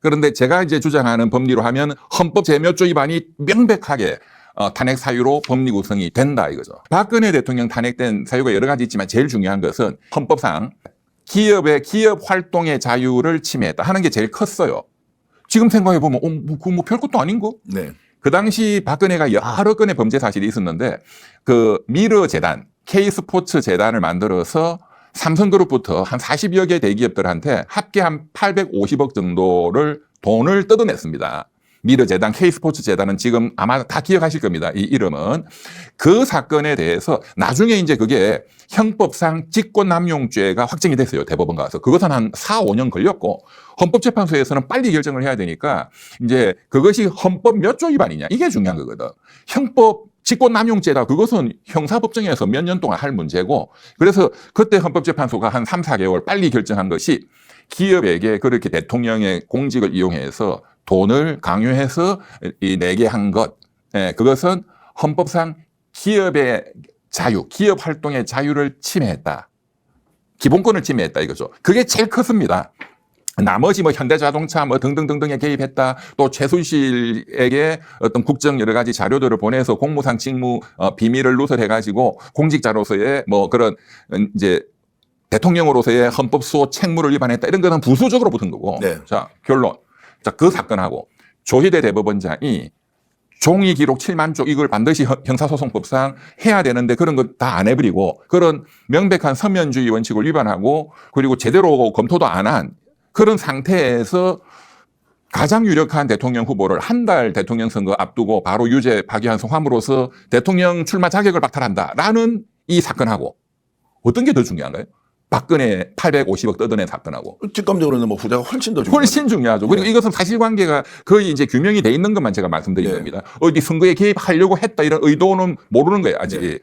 그런데 제가 이제 주장하는 법리로 하면 헌법 제1조 위반이 명백하게 탄핵 사유로 법리 구성이 된다 이거죠. 박근혜 대통령 탄핵된 사유가 여러 가지 있지만 제일 중요한 것은 헌법상 기업 활동의 자유를 침해했다 하는 게 제일 컸어요. 지금 생각해 보면 뭐 별것도 아닌 거. 네. 그 당시 박근혜가 여러 건의 범죄 사실이 있었는데 그 미르 재단, K스포츠 재단을 만들어서 삼성그룹부터 한 40여 개 대기업들한테 합계 한 850억 정도를 돈을 뜯어냈습니다. 미르재단, K스포츠재단은 지금 아마 다 기억하실 겁니다. 이 이름은. 그 사건에 대해서 나중에 이제 그게 형법상 직권남용죄가 확정이 됐어요. 대법원 가서. 그것은 한 4, 5년 걸렸고 헌법재판소에서는 빨리 결정을 해야 되니까 이제 그것이 헌법 몇 조 위반이냐. 이게 중요한 거거든. 형법 직권남용죄다. 그것은 형사법정에서 몇 년 동안 할 문제고 그래서 그때 헌법재판소가 한 3, 4개월 빨리 결정한 것이 기업에게 그렇게 대통령의 공직을 이용해서 돈을 강요해서 내게 한 것. 그것은 헌법상 기업의 자유, 기업 활동의 자유를 침해했다. 기본권을 침해했다 이거죠. 그게 제일 컸습니다. 나머지 뭐 현대자동차 뭐 등등등등에 개입했다. 또 최순실에게 어떤 국정 여러 가지 자료들을 보내서 공무상 직무 비밀을 누설해가지고 공직자로서의 뭐 그런 이제 대통령으로서의 헌법 수호 책무를 위반했다. 이런 거는 부수적으로 붙은 거고. 네. 자, 결론. 자, 그 사건하고 조희대 대법원장이 종이 기록 7만 쪽 이걸 반드시 형사소송법상 해야 되는데 그런 거 다 안 해버리고 그런 명백한 서면주의 원칙을 위반하고 그리고 제대로 검토도 안 한 그런 상태에서 가장 유력한 대통령 후보를 한 달 대통령 선거 앞두고 바로 유죄 파기환송함으로써 대통령 출마 자격을 박탈한다라는 이 사건하고 어떤 게 더 중요한가요? 박근혜 850억 뜯어낸 사건하고. 직감적으로는 뭐 후자가 훨씬 더 중요하죠. 훨씬 중요하죠. 그리고 이것은 사실관계가 거의 이제 규명이 돼 있는 것만 제가 말씀드린 겁니다. 어디 선거에 개입하려고 했다 이런 의도는 모르는 거예요, 아직.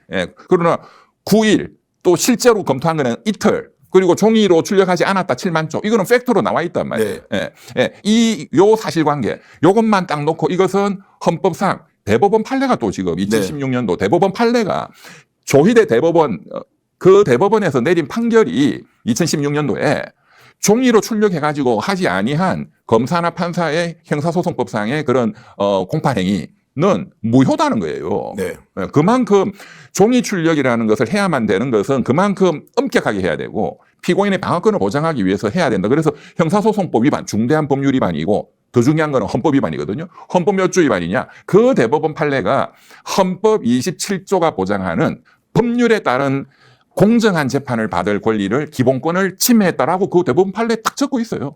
그러나 9일 또 실제로 검토한 거는 이틀 그리고 종이로 출력하지 않았다 7만 쪽 이거는 팩트로 나와 있단 말이에요. 요 사실관계 요것만 딱 놓고 이것은 헌법상 대법원 판례가 또 지금 2016년도 대법원 판례가 조희대 대법원 그 대법원에서 내린 판결이 2016년도에 종이로 출력해가지고 하지 아니한 검사나 판사의 형사소송법상의 그런 공판행위는 무효다는 거예요. 네. 그만큼 종이 출력이라는 것을 해야만 되는 것은 그만큼 엄격하게 해야 되고 피고인의 방어권을 보장하기 위해서 해야 된다. 그래서 형사소송법 위반, 중대한 법률 위반이고 더 중요한 거는 헌법 위반이거든요. 헌법 몇 조 위반이냐? 그 대법원 판례가 헌법 27조가 보장하는 법률에 따른 공정한 재판을 받을 권리를 기본권을 침해했다라고 그 대법원 판례에 딱 적고 있어요.